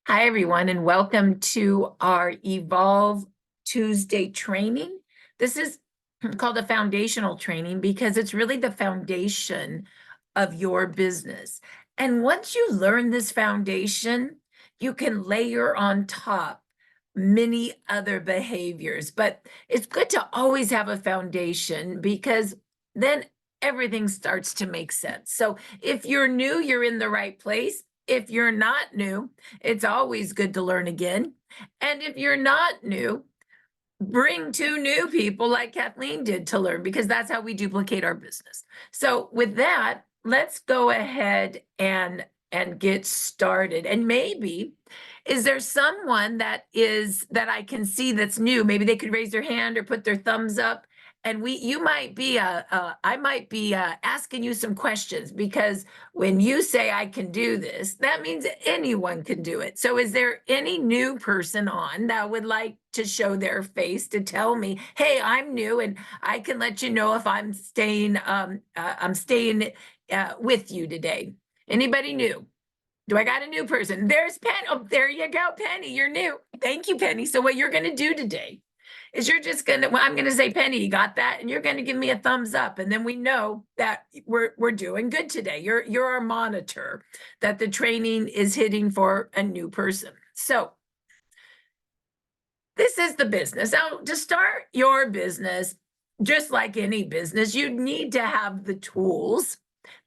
Hi, everyone, and welcome to our Evolve Tuesday training. This is called a foundational training because it's really the foundation of your business. And once you learn this foundation, you can layer on top many other behaviors. But it's good to always have a foundation because then everything starts to make sense. So if you're new, you're in the right place. If you're not new, it's always good to learn again. And if you're not new, bring two new people like Kathleen did to learn, because that's how we duplicate our business. So with that, let's go ahead and get started. And maybe, is there someone that I can see that's new? Maybe they could raise their hand or put their thumbs up. And you might be I might be asking you some questions, because when you say I can do this, that means anyone can do it. So is there any new person on that would like to show their face to tell me, hey, I'm new, and I can let you know if I'm staying with you today? Anybody new? Do I got a new person? There's Penny. Oh, there you go, Penny. You're new. Thank you, Penny. So what you're going to do today is you're just going to, well, I'm going to say, Penny, you got that? And you're going to give me a thumbs up. And then we know that we're doing good today. You're our monitor, that the training is hitting for a new person. So this is the business. Now, to start your business, just like any business, you need to have the tools.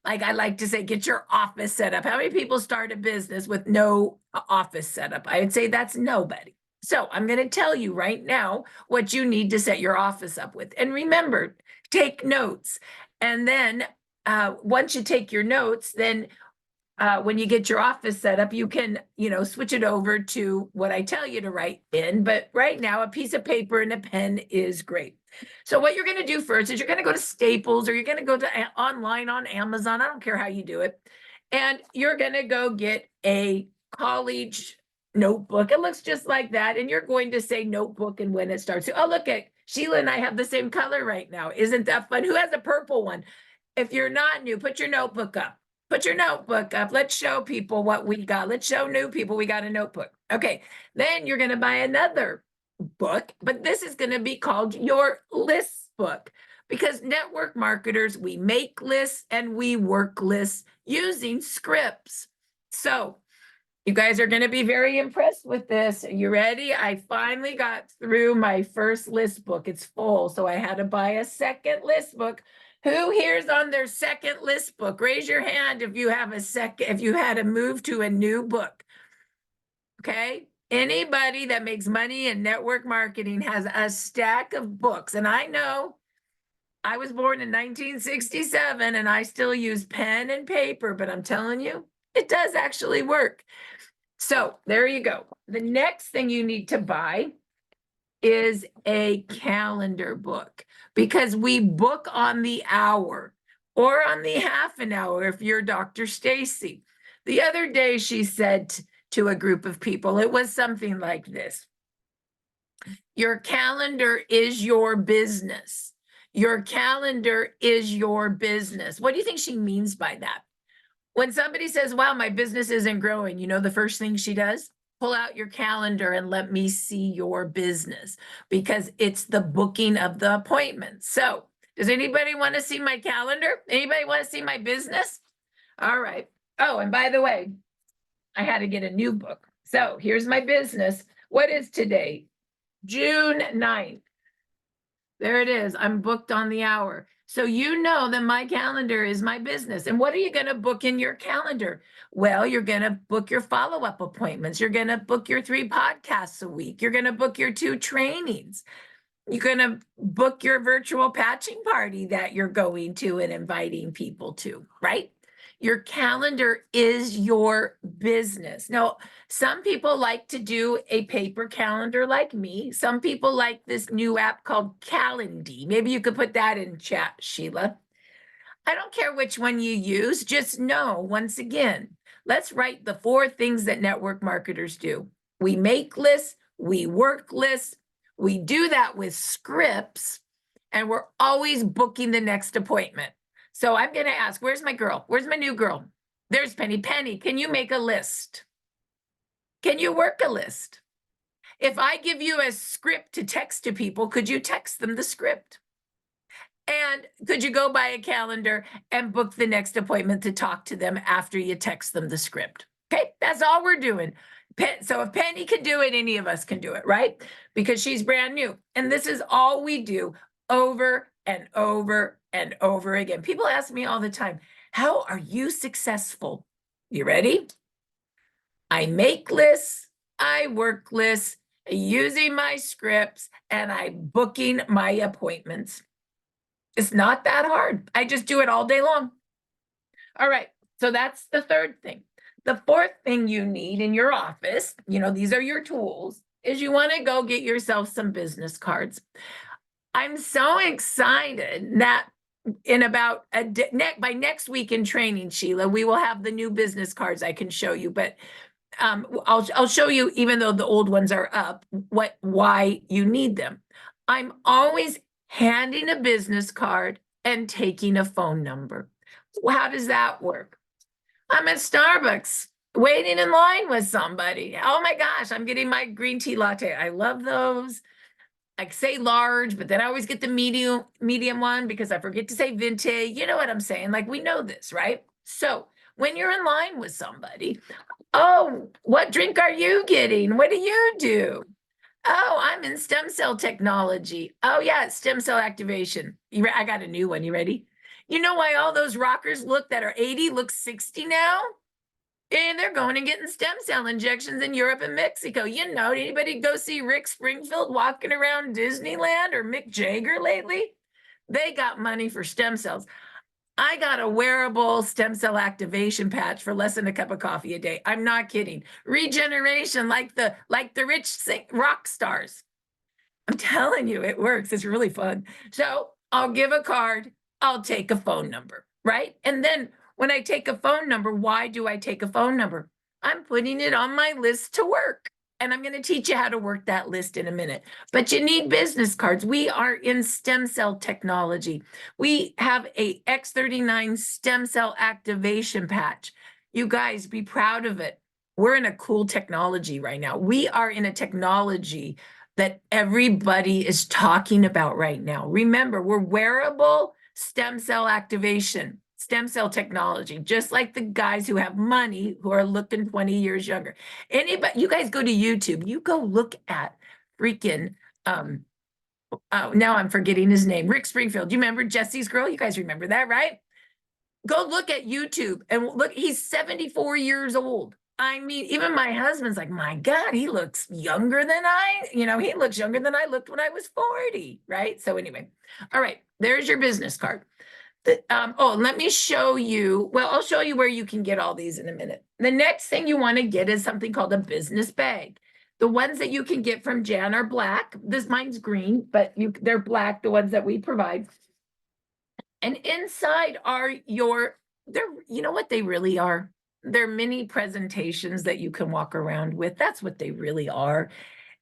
Like I like to say, get your office set up. How many people start a business with no office setup? I would say that's nobody. So I'm going to tell you right now what you need to set your office up with. And remember, take notes. And then once you take your notes, then when you get your office set up, you can, switch it over to what I tell you to write in. But right now, a piece of paper and a pen is great. So what you're going to do first is you're going to go to Staples, or you're going to go to online on Amazon. I don't care how you do it. And you're going to go get a college notebook. It looks just like that. And you're going to say notebook and when it starts. Oh, look at Sheila and I have the same color right now. Isn't that fun? Who has a purple one? If you're not new, put your notebook up. Put your notebook up. Let's show people what we got. Let's show new people we got a notebook. Okay, then you're going to buy another book, but this is going to be called your list book, because network marketers, we make lists and we work lists using scripts. So you guys are going to be very impressed with this. Are you ready? I finally got through my first list book. It's full, so I had to buy a second list book. Who here's on their second list book? Raise your hand if you have if you had to move to a new book. Okay. Anybody that makes money in network marketing has a stack of books. And I know I was born in 1967 and I still use pen and paper, but I'm telling you, it does actually work. So there you go. The next thing you need to buy is a calendar book, because we book on the hour or on the half an hour if you're Dr. Stacy. The other day she said to a group of people, it was something like this: your calendar is your business. Your calendar is your business. What do you think she means by that? When somebody says, wow, my business isn't growing, the first thing she does? Pull out your calendar and let me see your business, because it's the booking of the appointment. So does anybody want to see my calendar? Anybody want to see my business? All right. Oh, and by the way, I had to get a new book. So here's my business. What is today? June 9th. There it is. I'm booked on the hour. So you know that my calendar is my business. And what are you going to book in your calendar? Well, you're going to book your follow-up appointments. You're going to book your 3 podcasts a week. You're going to book your 2 trainings. You're going to book your virtual patching party that you're going to and inviting people to, right? Your calendar is your business. Now, some people like to do a paper calendar like me. Some people like this new app called Calendly. Maybe you could put that in chat, Sheila. I don't care which one you use. Just know, once again, let's write the 4 things that network marketers do. We make lists, we work lists, we do that with scripts, and we're always booking the next appointment. So I'm going to ask, where's my girl? Where's my new girl? There's Penny. Penny, can you make a list? Can you work a list? If I give you a script to text to people, could you text them the script? And could you go by a calendar and book the next appointment to talk to them after you text them the script? Okay, that's all we're doing. So if Penny can do it, any of us can do it, right? Because she's brand new. And this is all we do over and over and over again. People ask me all the time, how are you successful? You ready? I make lists, I work lists, using my scripts, and I'm booking my appointments. It's not that hard. I just do it all day long. All right. So that's the third thing. The fourth thing you need in your office, these are your tools, is you want to go get yourself some business cards. I'm so excited that in about by next week in training, Sheila, we will have the new business cards I can show you. But I'll show you, even though the old ones are up, why you need them. I'm always handing a business card and taking a phone number. How does that work? I'm at Starbucks waiting in line with somebody. Oh my gosh, I'm getting my green tea latte. I love those. I say large, but then I always get the medium one because I forget to say vintage. You know what I'm saying? Like, we know this, right? So when you're in line with somebody, oh, what drink are you getting? What do you do? Oh, I'm in stem cell technology. Oh, yeah, it's stem cell activation. I got a new one. You ready? You know why all those rockers that are 80 look 60 now? And they're going and getting stem cell injections in Europe and Mexico. Anybody go see Rick Springfield walking around Disneyland or Mick Jagger lately? They got money for stem cells. I got a wearable stem cell activation patch for less than a cup of coffee a day. I'm not kidding. Regeneration, like the rich rock stars. I'm telling you, it works. It's really fun. So I'll give a card. I'll take a phone number, right? And then when I take a phone number, why do I take a phone number? I'm putting it on my list to work. And I'm going to teach you how to work that list in a minute. But you need business cards. We are in stem cell technology. We have a X39 stem cell activation patch. You guys, be proud of it. We're in a cool technology right now. We are in a technology that everybody is talking about right now. Remember, we're wearable stem cell activation, stem cell technology, just like the guys who have money who are looking 20 years younger. Anybody, you guys go to YouTube, you go look at freaking, now I'm forgetting his name, Rick Springfield. Do you remember Jesse's Girl? You guys remember that, right? Go look at YouTube and look, he's 74 years old. I mean, even my husband's like, my God, he looks younger than he looks younger than I looked when I was 40, right? So anyway, all right, there's your business card. Let me show you. Well, I'll show you where you can get all these in a minute. The next thing you want to get is something called a business bag. The ones that you can get from Jan are black. Mine's green, but they're black, the ones that we provide. And inside are you know what they really are? They're mini presentations that you can walk around with. That's what they really are.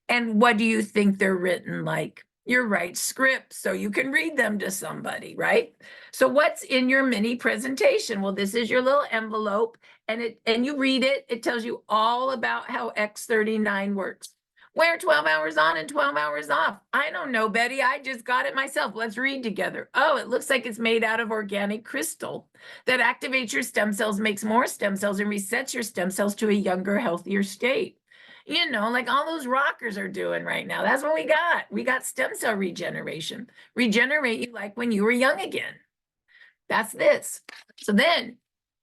And what do you think they're written like? You're right, scripts, so you can read them to somebody, right? So what's in your mini presentation? Well, this is your little envelope, and you read it. It tells you all about how X39 works. We're 12 hours on and 12 hours off. I don't know, Betty. I just got it myself. Let's read together. Oh, it looks like it's made out of organic crystal that activates your stem cells, makes more stem cells, and resets your stem cells to a younger, healthier state. Like all those rockers are doing right now. That's what we got. We got stem cell regeneration. Regenerate you like when you were young again. That's this. So then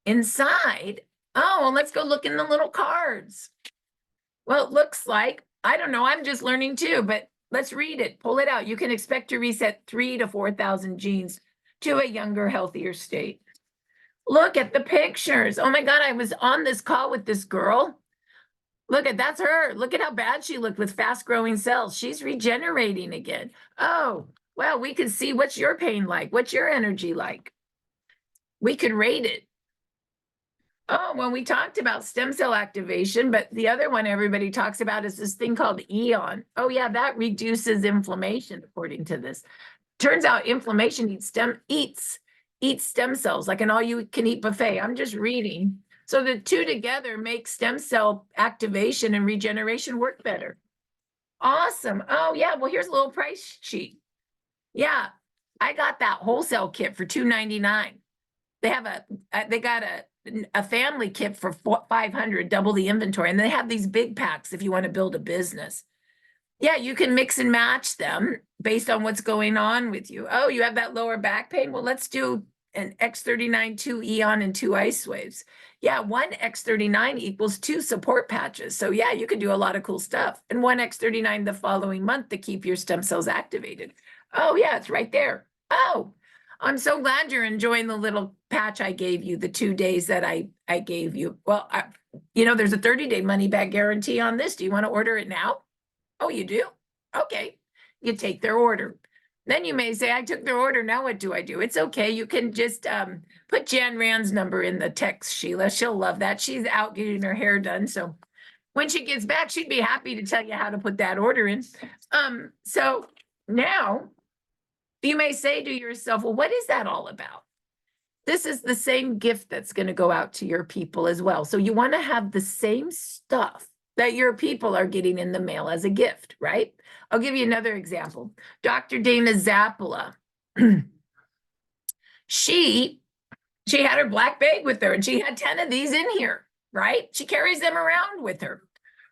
inside, let's go look in the little cards. Well, it looks like, I don't know, I'm just learning too, but let's read it. Pull it out. You can expect to reset 3,000 to 4,000 genes to a younger, healthier state. Look at the pictures. Oh my God, I was on this call with this girl. That's her. Look at how bad she looked with fast growing cells. She's regenerating again. Oh, well, we can see what's your pain like. What's your energy like? We could rate it. Oh, well, we talked about stem cell activation, but the other one everybody talks about is this thing called EON. Oh yeah, that reduces inflammation according to this. Turns out inflammation eats stem cells like an all-you-can-eat buffet. I'm just reading. So the two together make stem cell activation and regeneration work better. Awesome. Oh yeah, well here's a little price sheet. Yeah, I got that wholesale kit for $2.99. They have they got a family kit for 500, double the inventory, and they have these big packs if you want to build a business. Yeah, you can mix and match them based on what's going on with you. Oh, you have that lower back pain? Well, let's do an X39, 2 Eon, and 2 Ice Waves. Yeah, one X39 equals 2 support patches. So yeah, you can do a lot of cool stuff. And one X39 the following month to keep your stem cells activated. Oh yeah, it's right there. Oh, I'm so glad you're enjoying the little patch I gave you, the 2 days that I gave you. Well, there's a 30-day money back guarantee on this. Do you want to order it now? Oh, you do? Okay. You take their order. Then you may say, I took their order. Now what do I do? It's okay. You can just put Jan Rand's number in the text, Sheila. She'll love that. She's out getting her hair done. So when she gets back, she'd be happy to tell you how to put that order in. So now you may say to yourself, well, what is that all about? This is the same gift that's going to go out to your people as well. So you want to have the same stuff that your people are getting in the mail as a gift, right? I'll give you another example. Dr. Dana Zappala. she had her black bag with her, and she had 10 of these in here, right? She carries them around with her.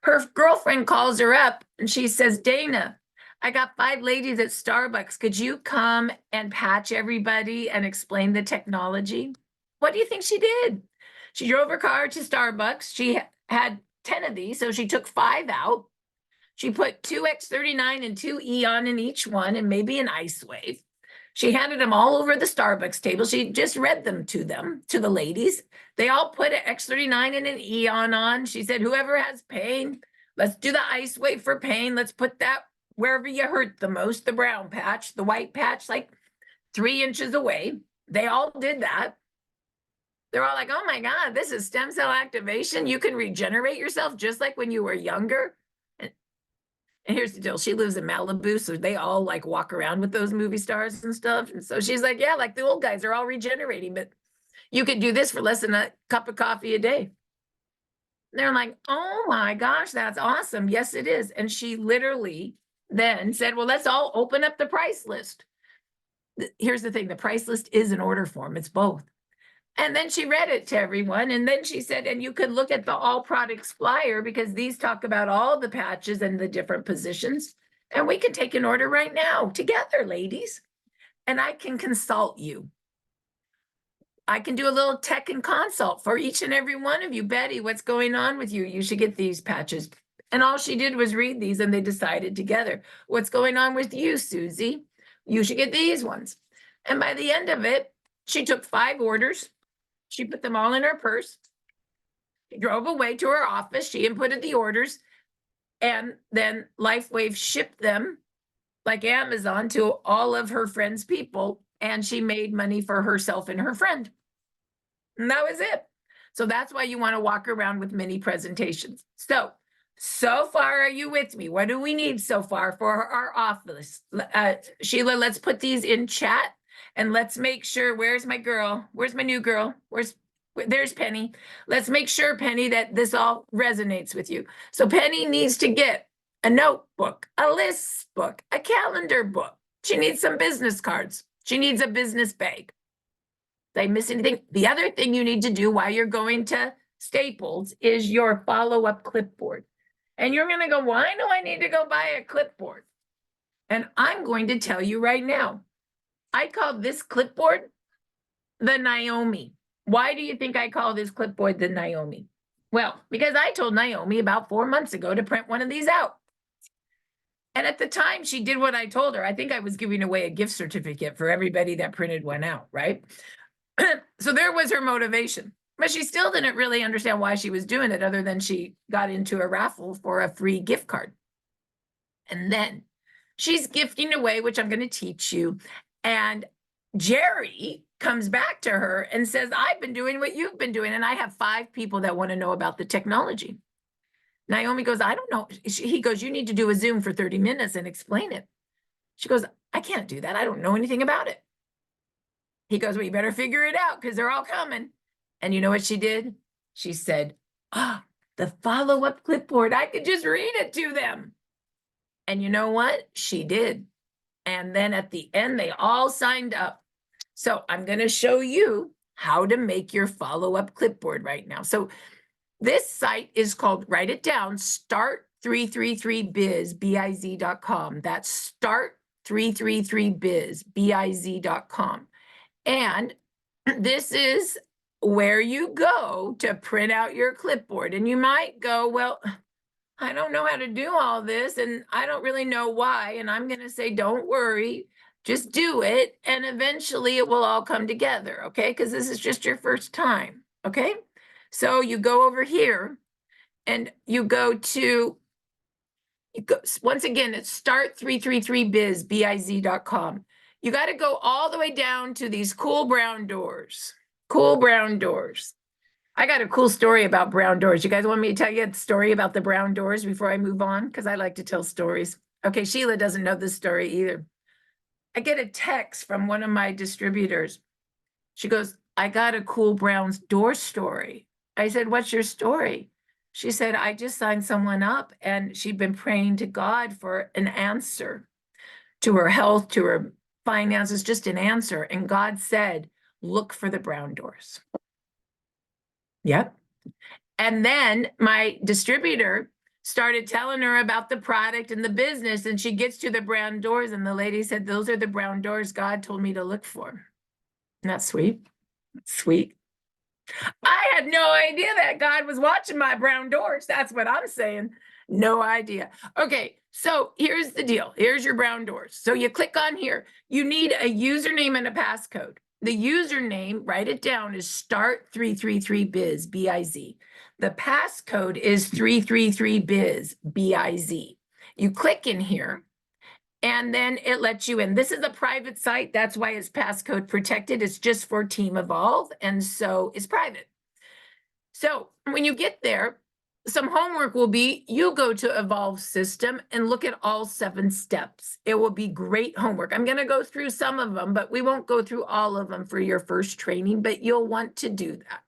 Her girlfriend calls her up and she says, Dana, I got 5 ladies at Starbucks. Could you come and patch everybody and explain the technology? What do you think she did? She drove her car to Starbucks. She had 10 of these, so she took 5 out. She put 2 X39 and 2 Eon in each one, and maybe an Ice Wave. She handed them all over the Starbucks table. She just read them, to the ladies. They all put an X39 and an Eon on. She said, whoever has pain, let's do the Ice Wave for pain. Let's put that wherever you hurt the most, the brown patch, the white patch, like 3 inches away. They all did that. They're all like, oh my God, this is stem cell activation. You can regenerate yourself just like when you were younger. And here's the deal. She lives in Malibu, so they all like walk around with those movie stars and stuff. And so she's like, yeah, like the old guys are all regenerating, but you could do this for less than a cup of coffee a day. They're like, oh my gosh, that's awesome. Yes, it is. And she literally then said, well, let's all open up the price list. Here's the thing. The price list is an order form. It's both. And then she read it to everyone. And then she said, and you could look at the all products flyer because these talk about all the patches and the different positions. And we can take an order right now together, ladies. And I can consult you. I can do a little tech and consult for each and every one of you. Betty, what's going on with you? You should get these patches. And all she did was read these and they decided together. What's going on with you, Susie? You should get these ones. And by the end of it, she took 5 orders. She put them all in her purse. She drove away to her office. She inputted the orders. And then LifeWave shipped them like Amazon to all of her friends' people. And she made money for herself and her friend. And that was it. So that's why you want to walk around with mini presentations. So far, are you with me? What do we need so far for our office? Sheila, let's put these in chat and let's make sure, where's my girl? Where's my new girl? There's Penny. Let's make sure, Penny, that this all resonates with you. So Penny needs to get a notebook, a list book, a calendar book. She needs some business cards. She needs a business bag. Did I miss anything? The other thing you need to do while you're going to Staples is your follow-up clipboard. And you're going to go, why do I need to go buy a clipboard? And I'm going to tell you right now, I call this clipboard the Naomi. Why do you think I call this clipboard the Naomi? Well, because I told Naomi about 4 months ago to print one of these out. And at the time she did what I told her. I think I was giving away a gift certificate for everybody that printed one out, right? So there was her motivation. But she still didn't really understand why she was doing it other than she got into a raffle for a free gift card. And then she's gifting away, which I'm going to teach you. And Jerry comes back to her and says, I've been doing what you've been doing. And I have 5 people that want to know about the technology. Naomi goes, I don't know. He goes, you need to do a Zoom for 30 minutes and explain it. She goes, I can't do that. I don't know anything about it. He goes, well, you better figure it out because they're all coming. And you know what she did? She said, "Ah, the follow-up clipboard, I could just read it to them." And you know what? She did. And then at the end, they all signed up. So I'm going to show you how to make your follow-up clipboard right now. So this site is called, write it down, start333biz.com. That's start333biz.com. And this is where you go to print out your clipboard. And you might go, well, I don't know how to do all this, and I don't really know why. And I'm going to say, don't worry, just do it. And eventually it will all come together. Okay. Because this is just your first time. Okay. So you go over here and you go to, once again, it's start333biz.com. You got to go all the way down to these cool brown doors. Cool brown doors. I got a cool story about brown doors. You guys want me to tell you a story about the brown doors before I move on? Because I like to tell stories. Okay, Sheila doesn't know this story either. I get a text from one of my distributors. She goes, I got a cool brown door story. I said, what's your story? She said, I just signed someone up and she'd been praying to God for an answer to her health, to her finances, just an answer. And God said, look for the brown doors. Yep. And then my distributor started telling her about the product and the business, and she gets to the brown doors, and the lady said, those are the brown doors God told me to look for. Isn't that sweet? Sweet. I had no idea that God was watching my brown doors. That's what I'm saying. No idea. Okay, so here's the deal. Here's your brown doors. So you click on here. You need a username and a passcode. The username, write it down, is start333biz, B-I-Z. The passcode is 333biz, B-I-Z. You click in here, and then it lets you in. This is a private site. That's why it's passcode protected. It's just for Team Evolve, and so it's private. So when you get there, some homework will be, you go to Evolve System and look at all 7 steps. It will be great homework. I'm going to go through some of them, but we won't go through all of them for your first training, but you'll want to do that.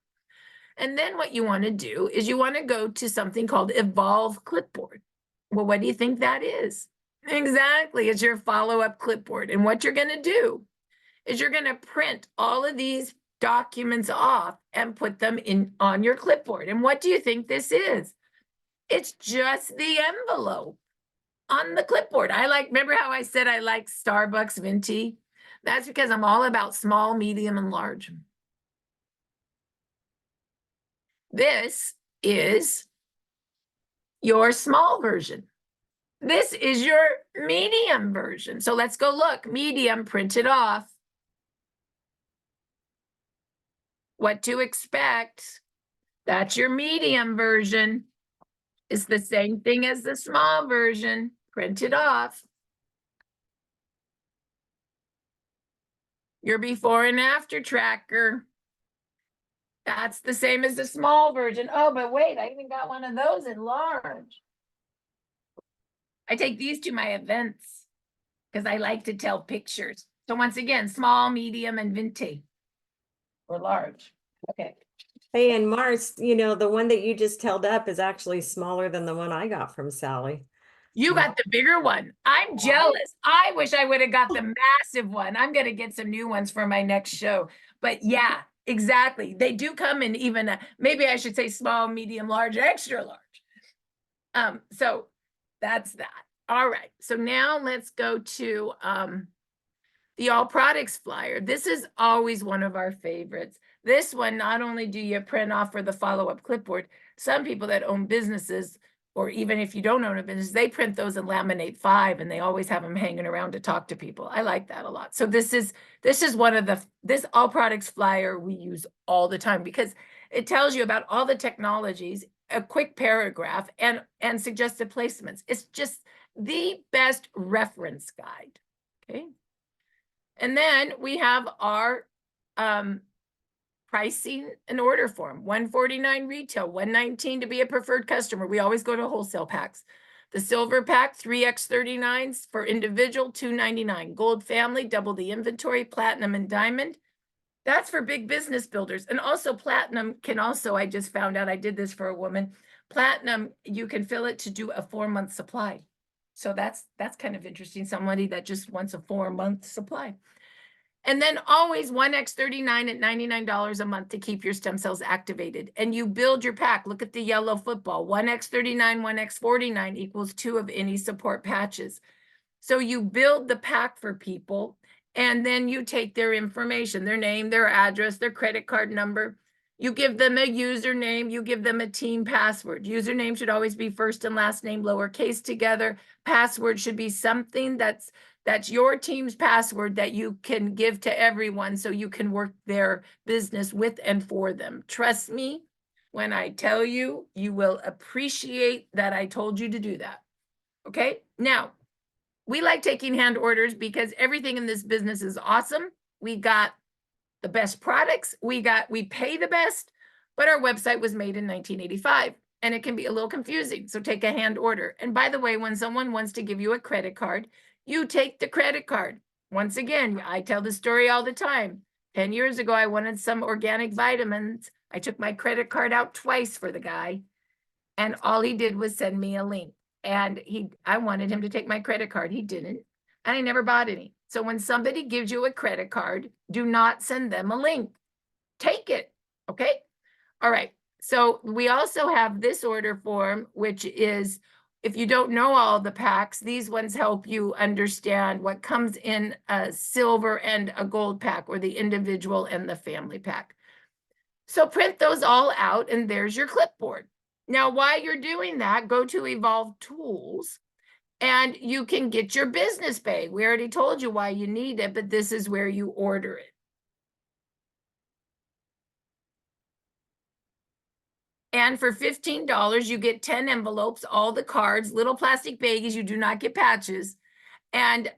And then what you want to do is you want to go to something called Evolve Clipboard. Well, what do you think that is? Exactly. It's your follow-up clipboard. And what you're going to do is you're going to print all of these documents off and put them in on your clipboard. And what do you think this is? It's just the envelope on the clipboard. Remember how I said I like Starbucks Venti? That's because I'm all about small, medium, and large. This is your small version. This is your medium version. So let's go look. Medium, print it off. What to expect. That's your medium version. It's the same thing as the small version. Print it off. Your before and after tracker. That's the same as the small version. Oh, but wait, I even got one of those in large. I take these to my events because I like to tell pictures. So once again, small, medium, and venti. Or large. Okay. Hey, and Mars, the one that you just held up is actually smaller than the one I got from Sally. You got the bigger one. I'm jealous. I wish I would have got the massive one. I'm going to get some new ones for my next show. But yeah, exactly. They do come in even, maybe I should say small, medium, large, extra large. So that's that. All right. So now let's go to the all products flyer. This is always one of our favorites. This one, not only do you print off for the follow-up clipboard, some people that own businesses, or even if you don't own a business, they print those in laminate 5 and they always have them hanging around to talk to people. I like that a lot. So this is one of this all products flyer we use all the time because it tells you about all the technologies, a quick paragraph, and suggested placements. It's just the best reference guide. Okay. And then we have our pricing and order form, $149 retail, $119 to be a preferred customer. We always go to wholesale packs. The silver pack, 3x39s for individual, $299. Gold family, double the inventory, platinum and diamond, That's for big business builders. And also platinum can also, I just found out, I did this for a woman. Platinum, you can fill it to do a 4-month supply. So that's kind of interesting. Somebody that just wants a 4-month supply. And then always 1x39 at $99 a month to keep your stem cells activated. And you build your pack. Look at the yellow football. 1x39, 1x49 equals 2 of any support patches. So you build the pack for people, and then you take their information, their name, their address, their credit card number. You give them a username, you give them a team password. Username should always be first and last name, lowercase together. Password should be something that's your team's password that you can give to everyone so you can work their business with and for them. Trust me when I tell you, you will appreciate that I told you to do that. Okay, now, we like taking hand orders because everything in this business is awesome. We got the best products. We pay the best, but our website was made in 1985 and it can be a little confusing. So take a hand order. And by the way, when someone wants to give you a credit card, you take the credit card. Once again, I tell the story all the time. 10 years ago, I wanted some organic vitamins. I took my credit card out twice for the guy, and all he did was send me a link. And I wanted him to take my credit card. He didn't. And I never bought any. So when somebody gives you a credit card, do not send them a link. Take it. Okay. All right. So we also have this order form, which is, if you don't know all the packs, these ones help you understand what comes in a silver and a gold pack, or the individual and the family pack. So print those all out, and there's your clipboard. Now, while you're doing that, go to Evolve Tools, and you can get your business bag. We already told you why you need it, but this is where you order it. And for $15, you get 10 envelopes, all the cards, little plastic baggies. You do not get patches. And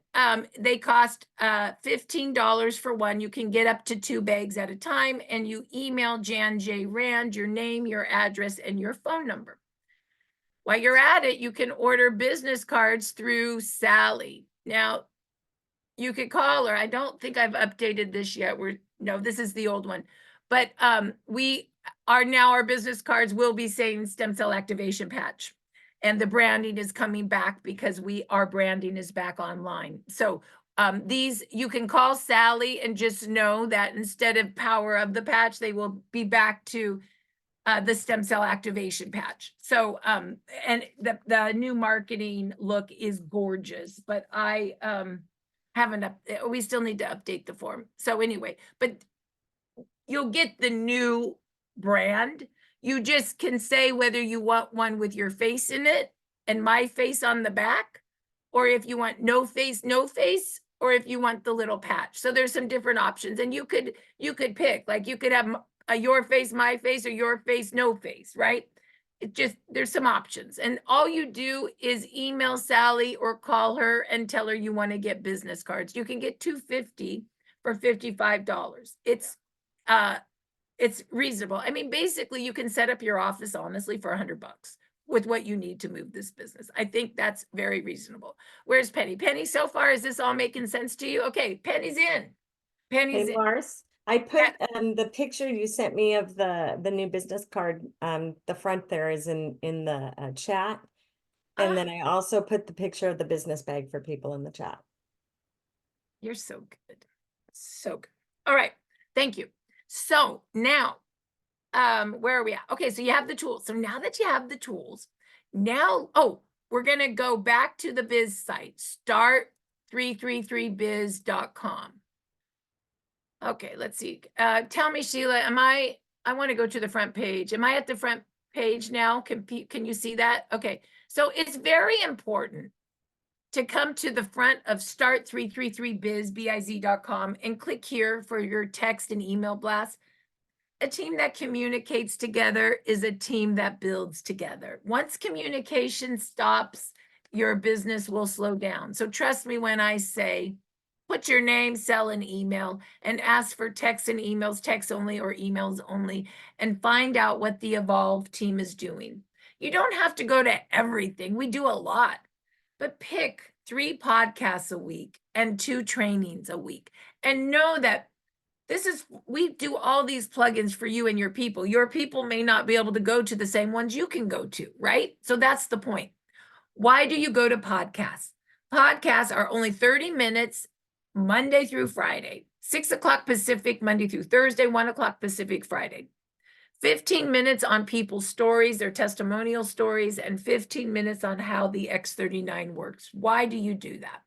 they cost $15 for one. You can get up to 2 bags at a time, and you email Jan J. Rand your name, your address, and your phone number. While you're at it, you can order business cards through Sally. Now, you could call her. I don't think I've updated this yet. No, this is the old one. But our business cards will be saying stem cell activation patch. And the branding is coming back because our branding is back online. So these, you can call Sally and just know that instead of power of the patch, they will be back to the stem cell activation patch. So and the new marketing look is gorgeous, but I we still need to update the form. So anyway, but you'll get the new brand. You just can say whether you want one with your face in it and my face on the back, or if you want no face, or if you want the little patch. So there's some different options, and you could pick, like you could have your face, my face, or your face, no face, right? There's some options, and all you do is email Sally or call her and tell her you want to get business cards. You can get 250 for $55. It's reasonable. I mean, basically, you can set up your office, honestly, for $100 with what you need to move this business. I think that's very reasonable. Where's Penny? Penny, so far, is this all making sense to you? Okay, Penny's in. Penny's Hey, in. Mars, I put the picture you sent me of the new business card. The front there is in the chat, and then I also put the picture of the business bag for people in the chat. You're so good. So good. All right. Thank you. So now, where are we at? Okay, so you have the tools. So now that you have the tools, we're going to go back to the biz site, start333biz.com. Okay, let's see. Tell me, Sheila, I want to go to the front page. Am I at the front page now? Can you see that? Okay, so it's very important to come to the front of start333biz.com and click here for your text and email blast. A team that communicates together is a team that builds together. Once communication stops, your business will slow down. So trust me when I say, put your name, cell, and email, and ask for text and emails, text only or emails only, and find out what the Evolve team is doing. You don't have to go to everything. We do a lot. But pick 3 podcasts a week and 2 trainings a week, and know that we do all these plugins for you and your people. Your people may not be able to go to the same ones you can go to, right? So that's the point. Why do you go to podcasts? Podcasts are only 30 minutes, Monday through Friday, 6 o'clock Pacific, Monday through Thursday, 1 o'clock Pacific, Friday. 15 minutes on people's stories, their testimonial stories, and 15 minutes on how the X39 works. Why do you do that?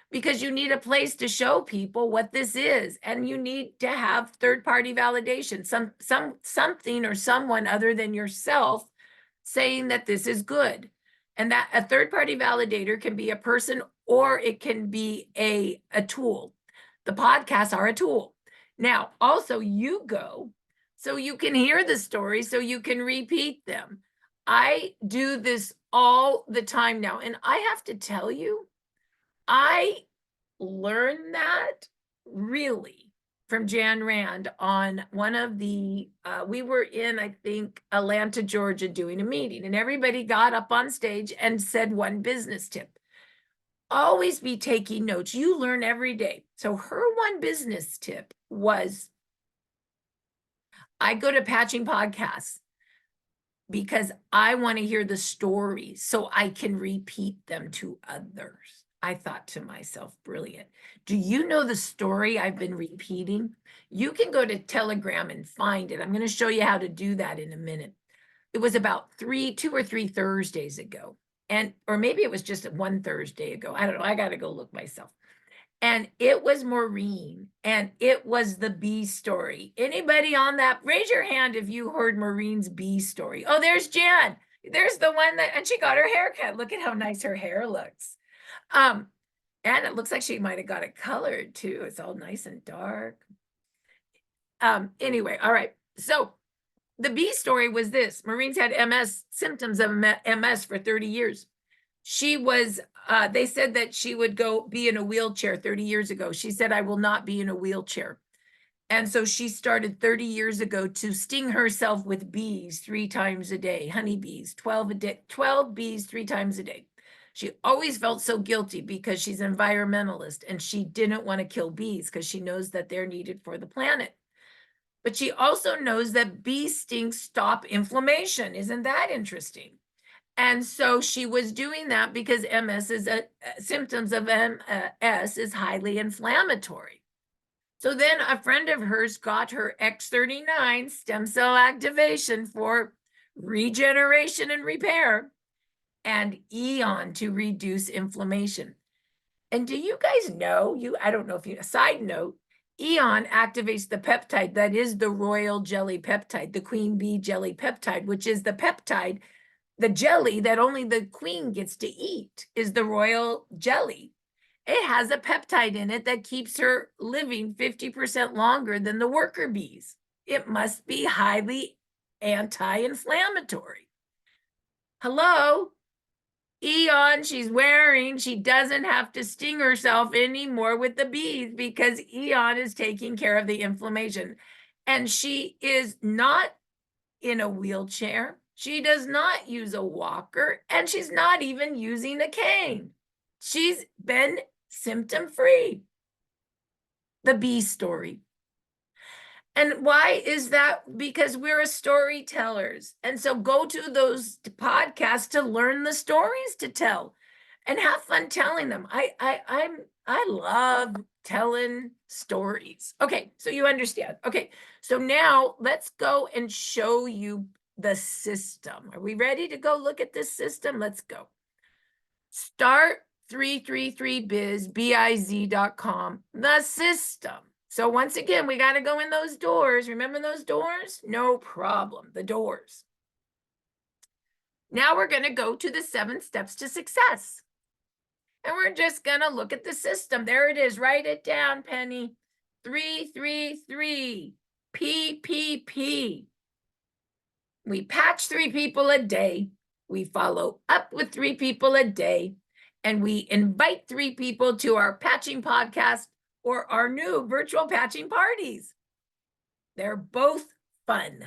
Because you need a place to show people what this is, and you need to have third-party validation, something or someone other than yourself saying that this is good. And that a third-party validator can be a person or it can be a tool. The podcasts are a tool. Now, also you go so you can hear the story, so you can repeat them. I do this all the time now, and I have to tell you, I learned that really from Jan Rand on one of the, we were in, I think, Atlanta, Georgia, doing a meeting, and everybody got up on stage and said one business tip. Always be taking notes. You learn every day. So her one business tip was, I go to patching podcasts because I want to hear the stories so I can repeat them to others. I thought to myself, brilliant. Do you know the story I've been repeating? You can go to Telegram and find it. I'm going to show you how to do that in a minute. It was about 2 or 3 Thursdays ago. Or maybe it was just one Thursday ago. I don't know. I got to go look myself. And it was Maureen, and it was the bee story. Anybody on that? Raise your hand if you heard Maureen's bee story. Oh, there's Jan. There's the one and she got her haircut. Look at how nice her hair looks. And it looks like she might have got it colored too. It's all nice and dark. Anyway, all right. So the bee story was this. Maureen's had MS, symptoms of MS for 30 years. She was, they said that she would go be in a wheelchair 30 years ago. She said, I will not be in a wheelchair. And so she started 30 years ago to sting herself with bees 3 times a day, honeybees, 12 a day, 12 bees 3 times a day. She always felt so guilty because she's an environmentalist and she didn't want to kill bees because she knows that they're needed for the planet. But she also knows that bee stings stop inflammation. Isn't that interesting? And so she was doing that because MS is symptoms of MS is highly inflammatory. So then a friend of hers got her X39 stem cell activation for regeneration and repair, and Eon to reduce inflammation. And do you guys know, I don't know if you, a side note, Eon activates the peptide that is the royal jelly peptide, the queen bee jelly peptide, which is the peptide, the jelly that only the queen gets to eat is the royal jelly. It has a peptide in it that keeps her living 50% longer than the worker bees. It must be highly anti-inflammatory. Hello? Eon she's wearing, she doesn't have to sting herself anymore with the bees because Eon is taking care of the inflammation. And she is not in a wheelchair. She does not use a walker, and she's not even using a cane. She's been symptom-free. The bee story. And why is that? Because we're storytellers. And so go to those podcasts to learn the stories to tell and have fun telling them. I love telling stories. Okay, so you understand. Okay, so now let's go and show you the system. Are we ready to go look at this system? Let's go. Start 333biz.com, the system. So once again, we got to go in those doors. Remember those doors? No problem, the doors. Now we're going to go to the 7 steps to success. And we're just going to look at the system. There it is. Write it down, Penny. 333 PPP. We patch 3 people a day. We follow up with 3 people a day. And we invite 3 people to our patching podcast or our new virtual patching parties. They're both fun.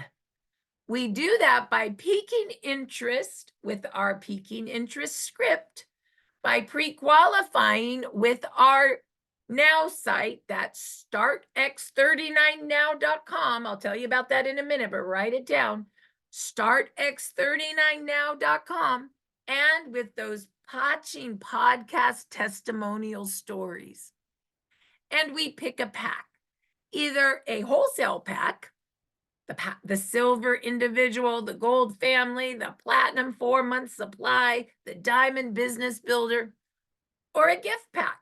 We do that by piquing interest with our piquing interest script, by pre-qualifying with our Now site, that's startx39now.com. I'll tell you about that in a minute, but write it down. Startx39now.com. And with those Potching podcast testimonial stories. And we pick a pack, either a wholesale pack, the silver individual, the gold family, the platinum 4-month supply, the diamond business builder, or a gift pack.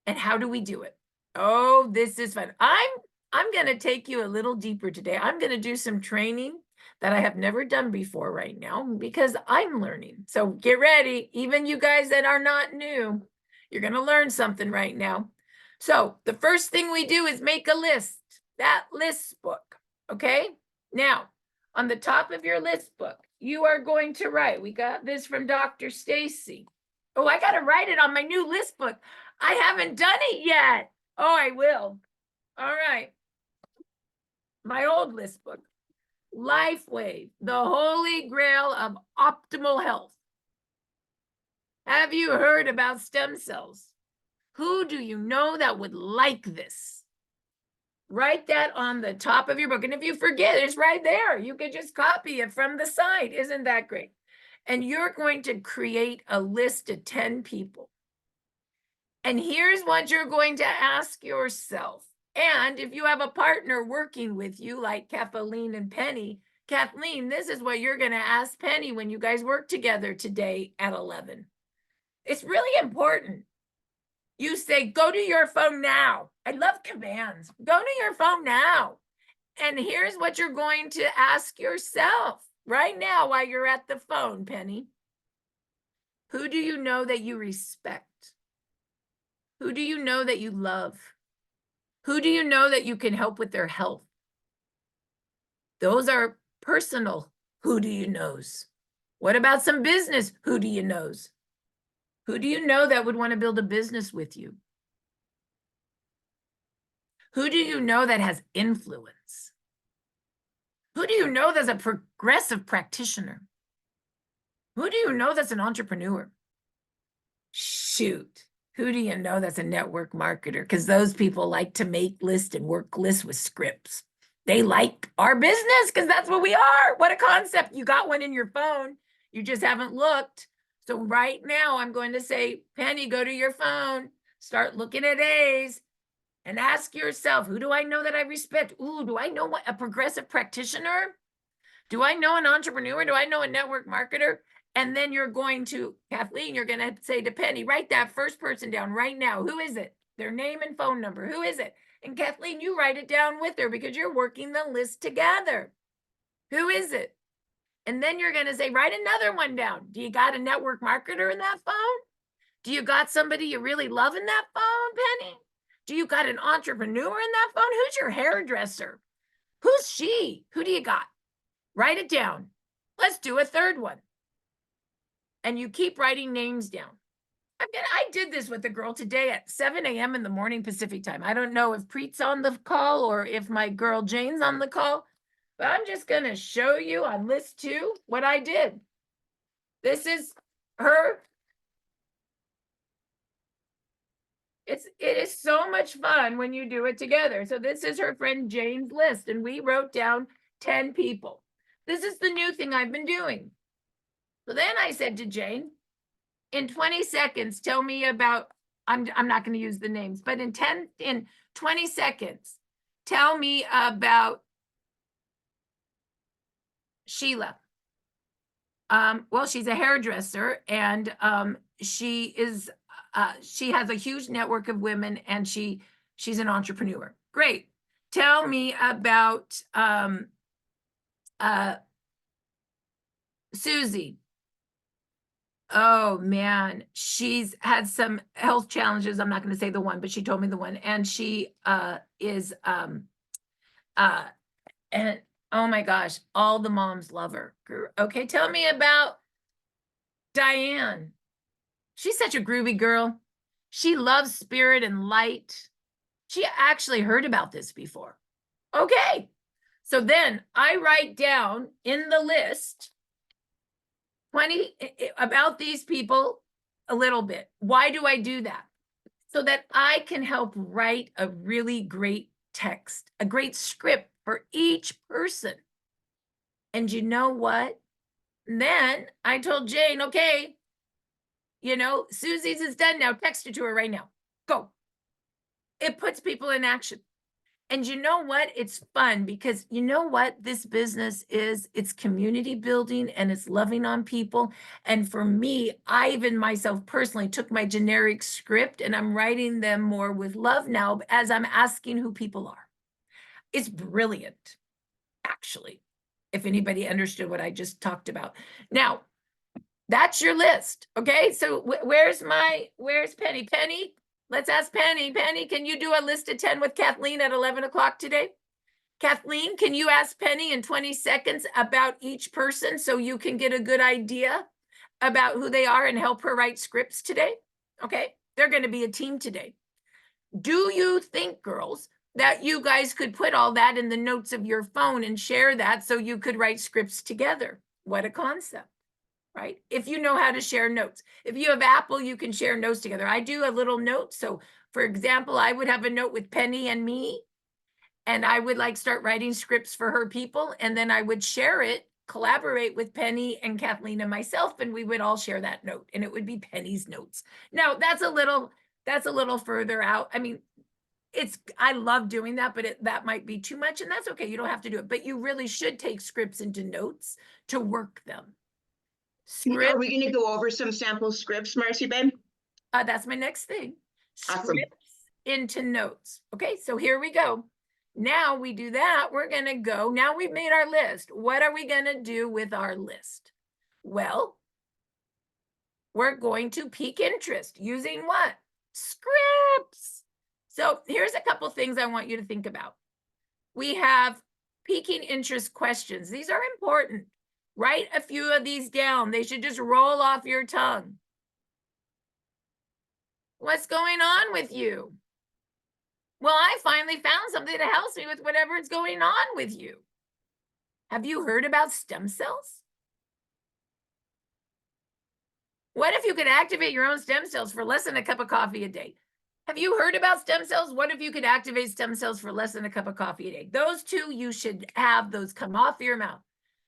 And how do we do it? Oh, this is fun. I'm going to take you a little deeper today. I'm going to do some training that I have never done before right now because I'm learning. So get ready. Even you guys that are not new, you're going to learn something right now. So the first thing we do is make a list, that list book. Okay. Now, on the top of your list book, you are going to write, we got this from Dr. Stacy. Oh, I got to write it on my new list book. I haven't done it yet. Oh, I will. All right. My old list book. LifeWave, the holy grail of optimal health. Have you heard about stem cells? Who do you know that would like this? Write that on the top of your book. And if you forget, it's right there. You can just copy it from the side. Isn't that great? And you're going to create a list of 10 people. And here's what you're going to ask yourself. And if you have a partner working with you, like Kathleen and Penny, Kathleen, this is what you're going to ask Penny when you guys work together today at 11. It's really important. You say, go to your phone now. I love commands. Go to your phone now. And here's what you're going to ask yourself right now while you're at the phone, Penny. Who do you know that you respect? Who do you know that you love? Who do you know that you can help with their health? Those are personal who do you knows. What about some business who do you knows? Who do you know that would want to build a business with you? Who do you know that has influence? Who do you know that's a progressive practitioner? Who do you know that's an entrepreneur? Shoot. Who do you know that's a network marketer? Because those people like to make lists and work lists with scripts. They like our business because that's what we are. What a concept. You got one in your phone. You just haven't looked. So right now I'm going to say, Penny, go to your phone, start looking at A's and ask yourself, who do I know that I respect? Ooh, do I know a progressive practitioner? Do I know an entrepreneur? Do I know a network marketer? And then you're going to, Kathleen, you're going to say to Penny, write that first person down right now. Who is it? Their name and phone number. Who is it? And Kathleen, you write it down with her because you're working the list together. Who is it? And then you're going to say, write another one down. Do you got a network marketer in that phone? Do you got somebody you really love in that phone, Penny? Do you got an entrepreneur in that phone? Who's your hairdresser? Who's she? Who do you got? Write it down. Let's do a third one. And you keep writing names down. I did this with a girl today at 7 a.m. in the morning Pacific time. I don't know if Preet's on the call or if my girl Jane's on the call, but I'm just going to show you on list 2 what I did. This is her. It is so much fun when you do it together. So this is her friend Jane's list, and we wrote down 10 people. This is the new thing I've been doing. So then I said to Jane, in 20 seconds, tell me about, I'm not going to use the names, but in 20 seconds, tell me about Sheila. Well, she's a hairdresser and she has a huge network of women and she's an entrepreneur. Great. Tell me about Susie. Oh man, she's had some health challenges. I'm not going to say the one, but she told me the one. And she is and oh my gosh, all the moms love her. Okay, tell me about Diane. She's such a groovy girl. She loves spirit and light. She actually heard about this before. Okay, so then I write down in the list 20 about these people a little bit. Why do I do that? so that I can help write a really great text, a great script for each person. And you know what? Then I told Jane, okay, Susie's is done now. Text it to her right now. Go. It puts people in action. And you know what? It's fun because you know what this business is? It's community building and it's loving on people. And for me, I even myself personally took my generic script and I'm writing them more with love now as I'm asking who people are. It's brilliant, actually, if anybody understood what I just talked about. Now, that's your list. Okay. So where's Penny? Penny, let's ask Penny. Penny, can you do a list of 10 with Kathleen at 11 o'clock today? Kathleen, can you ask Penny in 20 seconds about each person so you can get a good idea about who they are and help her write scripts today? Okay. They're going to be a team today. Do you think, girls, that you guys could put all that in the notes of your phone and share that so you could write scripts together? What a concept. Right? If you know how to share notes. If you have Apple, you can share notes together. I do a little note. So for example, I would have a note with Penny and me, and I would start writing scripts for her people. And then I would share it, collaborate with Penny and Kathleen and myself, and we would all share that note and it would be Penny's notes. Now that's a little further out. I mean, I love doing that, but that might be too much and that's okay. You don't have to do it, but you really should take scripts into notes to work them. Are we going to go over some sample scripts, Marci, babe? That's my next thing. Awesome. Scripts into notes. Okay, so here we go. Now we do that. We're going to go. Now we've made our list. What are we going to do with our list? Well, we're going to pique interest using what? Scripts. So here's a couple things I want you to think about. We have piquing interest questions. These are important. Write a few of these down. They should just roll off your tongue. What's going on with you? Well, I finally found something that helps me with whatever is going on with you. Have you heard about stem cells? What if you could activate your own stem cells for less than a cup of coffee a day? Have you heard about stem cells? What if you could activate stem cells for less than a cup of coffee a day? Those two, you should have those come off your mouth.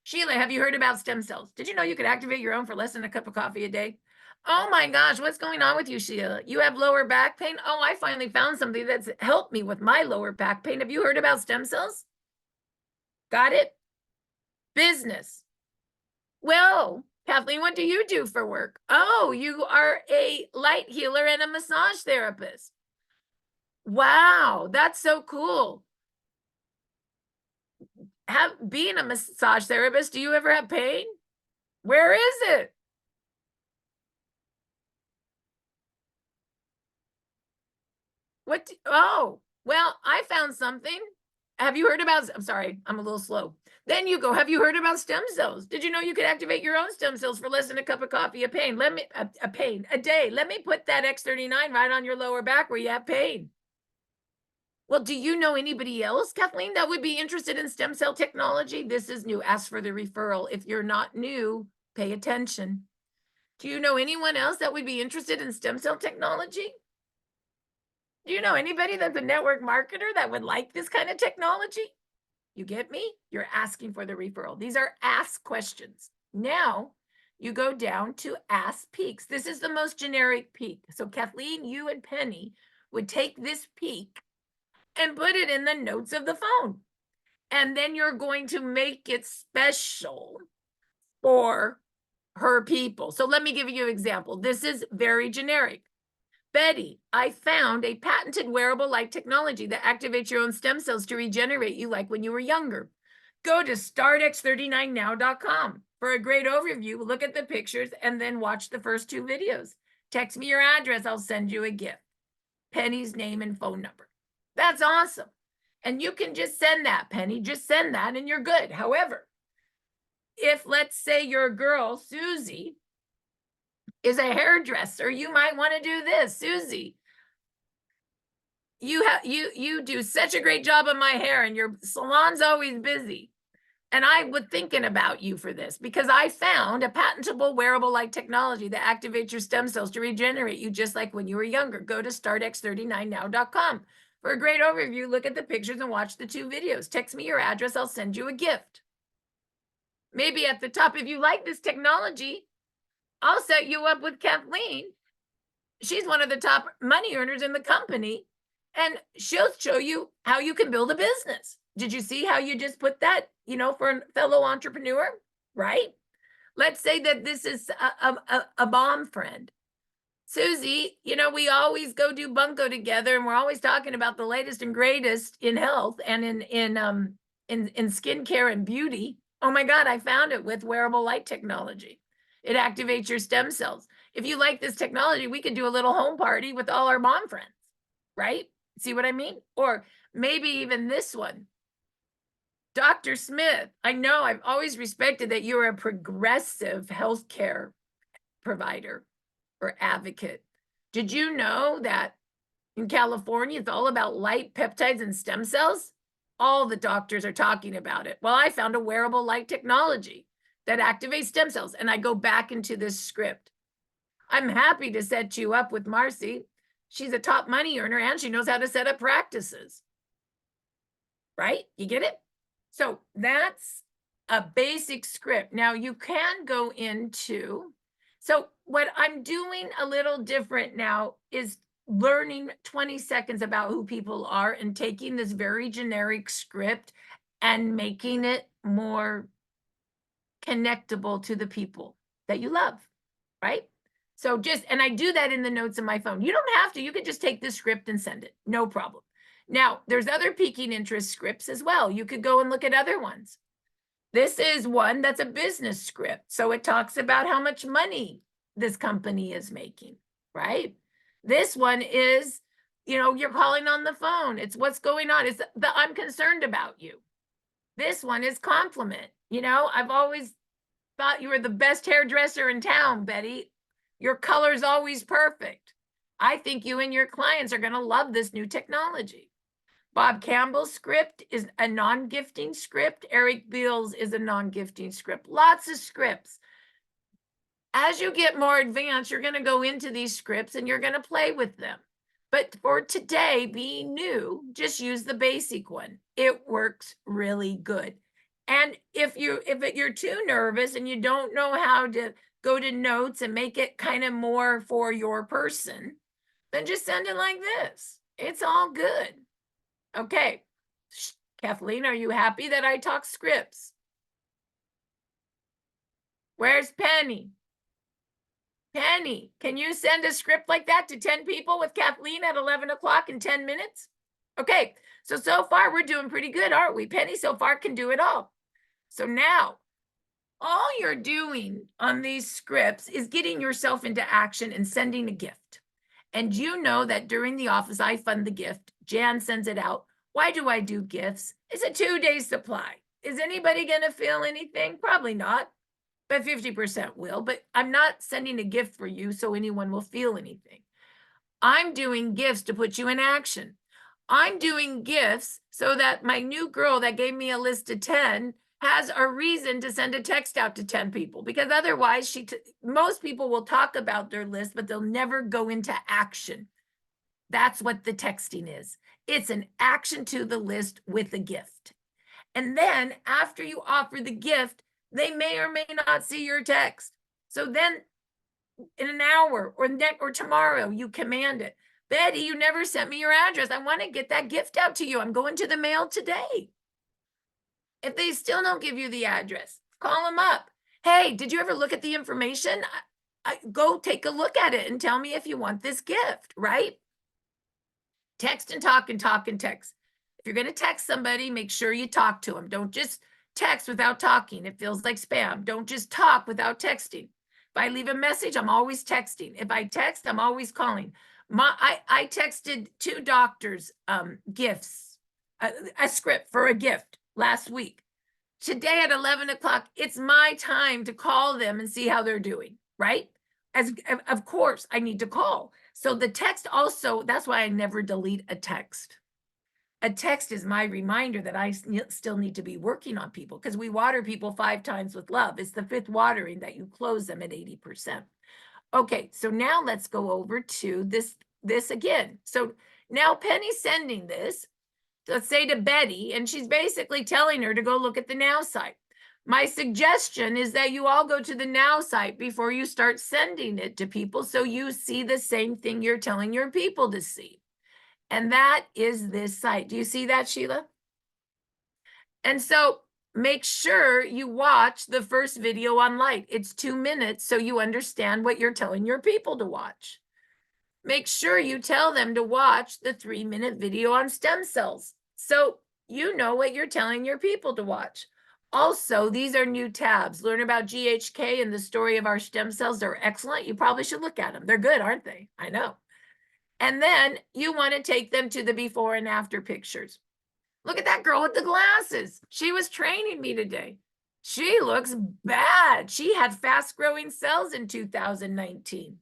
Sheila, have you heard about stem cells? Did you know you could activate your own for less than a cup of coffee a day? Oh my gosh, what's going on with you, Sheila? You have lower back pain? Oh, I finally found something that's helped me with my lower back pain. Have you heard about stem cells? Got it? Business. Well, Kathleen, what do you do for work? Oh, you are a light healer and a massage therapist. Wow, that's so cool. Being a massage therapist, do you ever have pain? Where is it? Oh, well, I found something. Have you heard about, I'm sorry, I'm a little slow. Then you go, have you heard about stem cells? Did you know you could activate your own stem cells for less than a cup of coffee a day? Let me put that X39 right on your lower back where you have pain. Well, do you know anybody else, Kathleen, that would be interested in stem cell technology? This is new. Ask for the referral. If you're not new, pay attention. Do you know anyone else that would be interested in stem cell technology? Do you know anybody that's a network marketer that would like this kind of technology? You get me? You're asking for the referral. These are ask questions. Now you go down to ask peaks. This is the most generic peak. So Kathleen, you and Penny would take this peak and put it in the notes of the phone. And then you're going to make it special for her people. So let me give you an example. This is very generic. Betty, I found a patented wearable light technology that activates your own stem cells to regenerate you like when you were younger. Go to startx39now.com for a great overview. Look at the pictures and then watch the first 2 videos. Text me your address. I'll send you a gift. Penny's name and phone number. That's awesome. And you can just send that, Penny. Just send that and you're good. However, if let's say your girl, Susie, is a hairdresser, you might want to do this. Susie, you do such a great job of my hair and your salon's always busy. And I was thinking about you for this because I found a patentable wearable light technology that activates your stem cells to regenerate you just like when you were younger. Go to startx39now.com. For a great overview, look at the pictures and watch the 2 videos. Text me your address, I'll send you a gift. Maybe at the top, if you like this technology, I'll set you up with Kathleen. She's one of the top money earners in the company, and she'll show you how you can build a business. Did you see how you just put that, for a fellow entrepreneur, right? Let's say that this is a bomb friend. Susie, we always go do bunko together, and we're always talking about the latest and greatest in health and in skincare and beauty. Oh my God, I found it with wearable light technology. It activates your stem cells. If you like this technology, we could do a little home party with all our mom friends, right? See what I mean? Or maybe even this one. Dr. Smith, I know I've always respected that you're a progressive healthcare provider or advocate. Did you know that in California, it's all about light, peptides, and stem cells? All the doctors are talking about it. Well, I found a wearable light technology that activates stem cells, and I go back into this script. I'm happy to set you up with Marci. She's a top money earner, and she knows how to set up practices. Right? You get it? So that's a basic script. Now you can go into, so what I'm doing a little different now is learning 20 seconds about who people are and taking this very generic script and making it more connectable to the people that you love, right? So and I do that in the notes of my phone. You don't have to, you can just take this script and send it, no problem. Now, there's other piquing interest scripts as well. You could go and look at other ones. This is one that's a business script. So it talks about how much money this company is making, right? This one is, you're calling on the phone. It's what's going on. It's I'm concerned about you. This one is compliment. I've always thought you were the best hairdresser in town, Betty. Your color's always perfect. I think you and your clients are going to love this new technology. Bob Campbell's script is a non-gifting script. Eric Beals is a non-gifting script. Lots of scripts. As you get more advanced, you're going to go into these scripts and you're going to play with them. But for today, being new, just use the basic one. It works really good. And if you're too nervous and you don't know how to go to notes and make it kind of more for your person, then just send it like this. It's all good. Okay, Kathleen, are you happy that I talk scripts? Where's Penny? Penny, can you send a script like that to 10 people with Kathleen at 11 o'clock in 10 minutes? Okay, so far we're doing pretty good, aren't we? Penny so far can do it all. So now, all you're doing on these scripts is getting yourself into action and sending a gift. And you know that during the office, I fund the gift. Jan sends it out. Why do I do gifts? It's a 2-day supply. Is anybody going to feel anything? Probably not, but 50% will. But I'm not sending a gift for you so anyone will feel anything. I'm doing gifts to put you in action. I'm doing gifts so that my new girl that gave me a list of 10 has a reason to send a text out to 10 people, because otherwise most people will talk about their list, but they'll never go into action. That's what the texting is. It's an action to the list with a gift. And then after you offer the gift, they may or may not see your text. So then in an hour or tomorrow, you command it. Betty, you never sent me your address. I want to get that gift out to you. I'm going to the mail today. If they still don't give you the address, call them up. Hey, did you ever look at the information? Go take a look at it and tell me if you want this gift, right? Text and talk and talk and text. If you're going to text somebody, make sure you talk to them. Don't just text without talking. It feels like spam. Don't just talk without texting. If I leave a message, I'm always texting. If I text, I'm always calling. I texted 2 doctors gifts, a script for a gift last week. Today at 11 o'clock, it's my time to call them and see how they're doing, right? Of course, I need to call. So the text also, that's why I never delete a text. A text is my reminder that I still need to be working on people, because we water people 5 times with love. It's the 5th watering that you close them at 80%. Okay, so now let's go over to this again. So now Penny's sending this, let's say to Betty, and she's basically telling her to go look at the Now site. My suggestion is that you all go to the Now site before you start sending it to people, so you see the same thing you're telling your people to see. And that is this site. Do you see that, Sheila? And so make sure you watch the first video on light. It's 2 minutes, so you understand what you're telling your people to watch. Make sure you tell them to watch the 3-minute video on stem cells, so you know what you're telling your people to watch. Also, these are new tabs. Learn about GHK and the story of our stem cells. They're excellent. You probably should look at them. They're good, aren't they? I know. And then you want to take them to the before and after pictures. Look at that girl with the glasses. She was training me today. She looks bad. She had fast growing cells in 2019.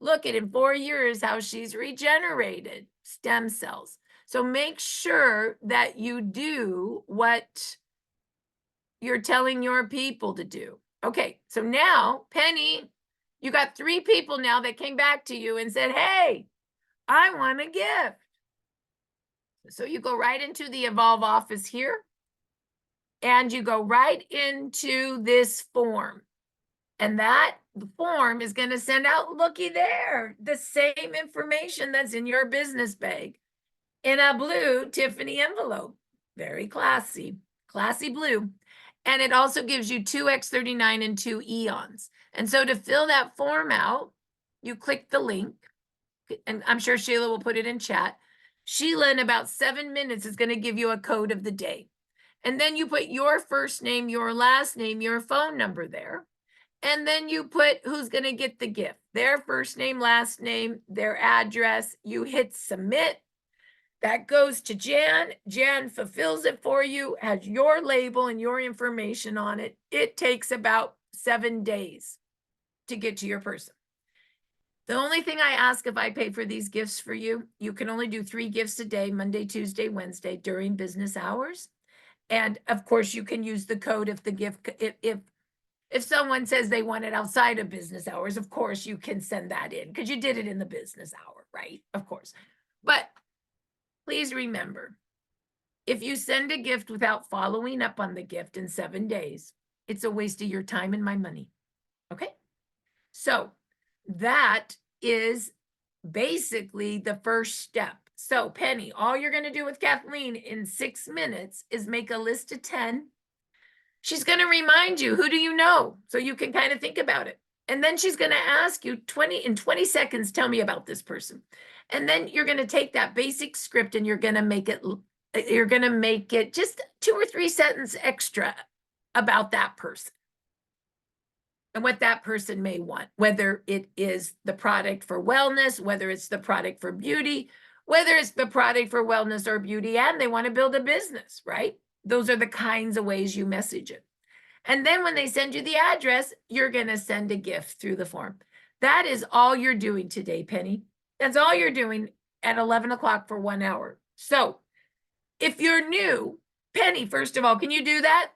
Look at in 4 years how she's regenerated stem cells. So make sure that you do what you're telling your people to do. Okay, so now, Penny, you got 3 people now that came back to you and said, hey, I want a gift. So you go right into the Evolve office here, and you go right into this form. And that form is going to send out, looky there, the same information that's in your business bag in a blue Tiffany envelope. Very classy, classy blue. And it also gives you 2 X39 and 2 Eons. And so to fill that form out, you click the link, and I'm sure Sheila will put it in chat. Sheila, in about 7 minutes, is going to give you a code of the day. And then you put your first name, your last name, your phone number there. And then you put who's going to get the gift, their first name, last name, their address. You hit submit. That goes to Jan. Jan fulfills it for you, has your label and your information on it. It takes about 7 days to get to your person. The only thing I ask if I pay for these gifts for you, you can only do 3 gifts a day, Monday, Tuesday, Wednesday, during business hours. And of course, you can use the code if the gift, if someone says they want it outside of business hours, of course you can send that in because you did it in the business hour, right? Of course. But please remember, if you send a gift without following up on the gift in 7 days, it's a waste of your time and my money. Okay? So that is basically the first step. So Penny, all you're going to do with Kathleen in 6 minutes is make a list of 10. She's going to remind you, who do you know? So you can kind of think about it. And then she's going to ask you 20 seconds, tell me about this person. And then you're going to take that basic script and you're going to make it just 2 or 3 sentences extra about that person and what that person may want, whether it is the product for wellness, whether it's the product for beauty, whether it's the product for wellness or beauty, and they want to build a business, right? Those are the kinds of ways you message it. And then when they send you the address, you're going to send a gift through the form. That is all you're doing today, Penny. That's all you're doing at 11 o'clock for 1 hour. So if you're new, Penny, first of all, can you do that?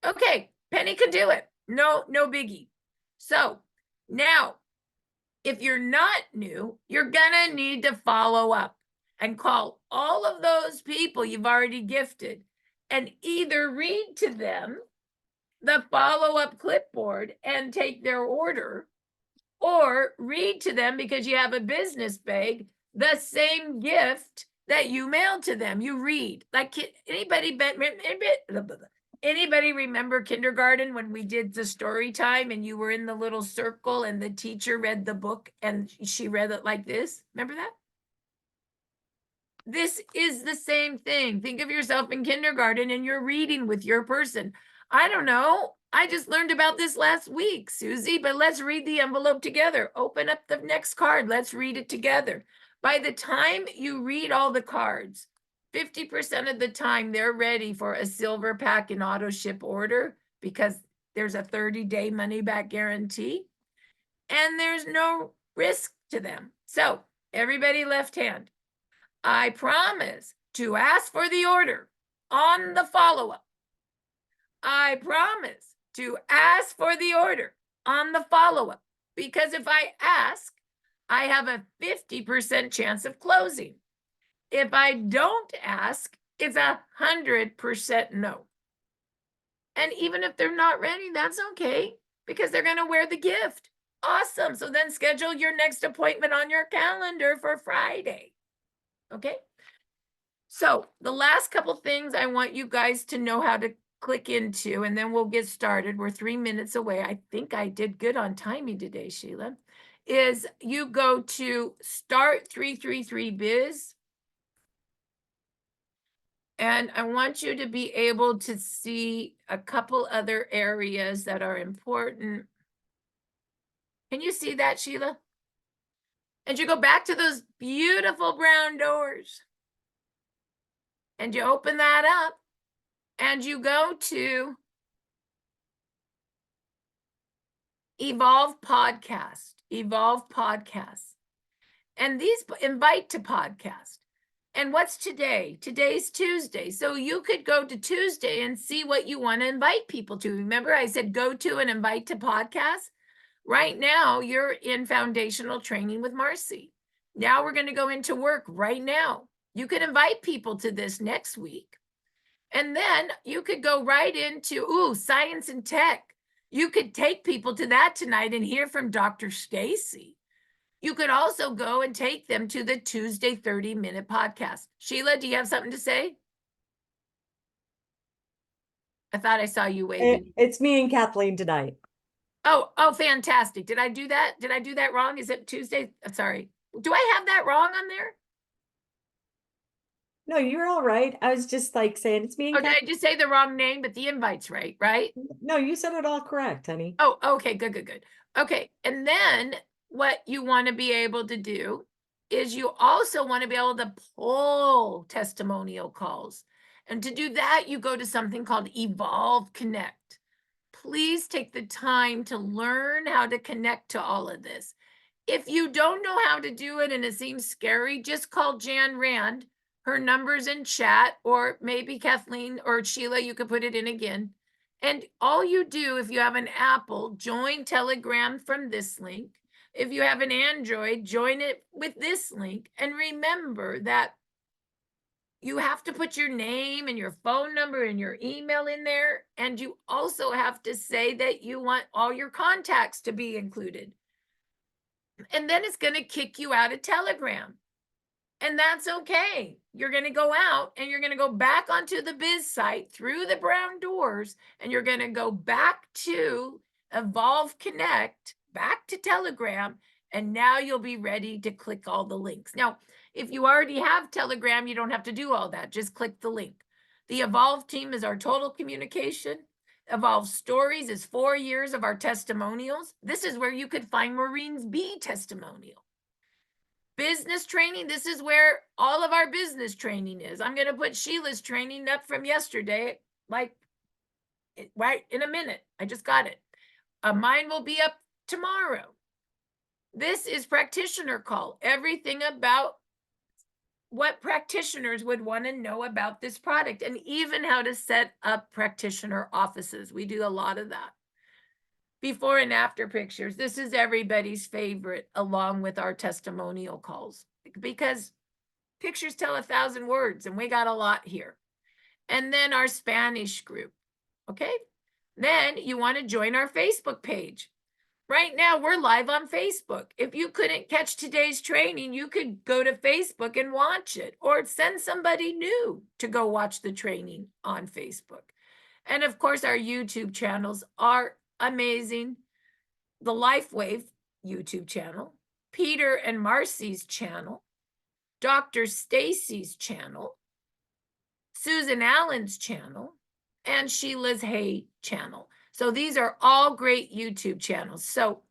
Okay, Penny can do it. No biggie. So now, if you're not new, you're going to need to follow up and call all of those people you've already gifted and either read to them the follow-up clipboard and take their order, or read to them, because you have a business bag, the same gift that you mailed to them. You read. Like, anybody remember kindergarten when we did the story time and you were in the little circle and the teacher read the book and she read it like this? Remember that? This is the same thing. Think of yourself in kindergarten and you're reading with your person. I don't know. I just learned about this last week, Susie, but let's read the envelope together. Open up the next card. Let's read it together. By the time you read all the cards, 50% of the time they're ready for a silver pack and auto ship order, because there's a 30-day money back guarantee and there's no risk to them. So everybody left hand. I promise to ask for the order on the follow-up. I promise to ask for the order on the follow-up, because if I ask, I have a 50% chance of closing. If I don't ask, it's 100% no. And even if they're not ready, that's okay, because they're going to wear the gift. Awesome. So then schedule your next appointment on your calendar for Friday. Okay. So the last couple things I want you guys to know how to click into, and then we'll get started. We're 3 minutes away. I think I did good on timing today, Sheila. Is you go to Start 333 Biz. And I want you to be able to see a couple other areas that are important. Can you see that, Sheila? And you go back to those beautiful brown doors. And you open that up. And you go to Evolve Podcast. Evolve Podcast. And these invite to podcast. And what's today? Today's Tuesday. So you could go to Tuesday and see what you want to invite people to. Remember, I said go to and invite to podcast. Right now, you're in foundational training with Marci. Now we're going to go into work right now. You can invite people to this next week. And then you could go right into, science and tech. You could take people to that tonight and hear from Dr. Stacy. You could also go and take them to the Tuesday 30-minute podcast. Sheila, do you have something to say? I thought I saw you waving. It's me and Kathleen tonight. Oh, fantastic. Did I do that? Did I do that wrong? Is it Tuesday? Sorry. Do I have that wrong on there? No, you're all right. I was just like saying it's me and Did I just say the wrong name, but the invite's right? No, you said it all correct, honey. Oh, okay, good. Okay, and then what you want to be able to do is you also want to be able to pull testimonial calls. And to do that, you go to something called Evolve Connect. Please take the time to learn how to connect to all of this. If you don't know how to do it and it seems scary, just call Jan Rand. Her number's in chat, or maybe Kathleen or Sheila, you could put it in again. And all you do, if you have an Apple, join Telegram from this link. If you have an Android, join it with this link. And remember that you have to put your name and your phone number and your email in there. And you also have to say that you want all your contacts to be included. And then it's going to kick you out of Telegram. And that's okay. You're going to go out and you're going to go back onto the biz site through the brown doors, and you're going to go back to Evolve Connect, back to Telegram, and now you'll be ready to click all the links. Now, if you already have Telegram, you don't have to do all that. Just click the link. The Evolve team is our total communication. Evolve Stories is 4 years of our testimonials. This is where you could find Maureen's B testimonial. Business training, this is where all of our business training is. I'm going to put Sheila's training up from yesterday, like right in a minute. I just got it. Mine will be up tomorrow. This is practitioner call. Everything about what practitioners would want to know about this product, and even how to set up practitioner offices. We do a lot of that. Before and after pictures. This is everybody's favorite, along with our testimonial calls, because pictures tell 1,000 words, and we got a lot here. And then our Spanish group. Okay. Then you want to join our Facebook page. Right now, we're live on Facebook. If you couldn't catch today's training, you could go to Facebook and watch it, or send somebody new to go watch the training on Facebook. And of course, our YouTube channels are amazing. The LifeWave YouTube channel, Peter and Marci's channel, Dr. Stacy's channel, Susan Allen's channel, and Sheila's Hay channel. So these are all great YouTube channels. So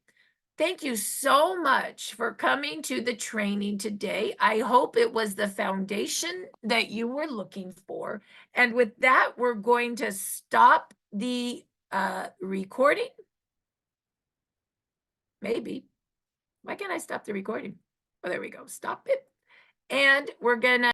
thank you so much for coming to the training today. I hope it was the foundation that you were looking for. And with that, we're going to stop the recording. Maybe. Why can't I stop the recording? Oh, there we go. Stop it. And we're gonna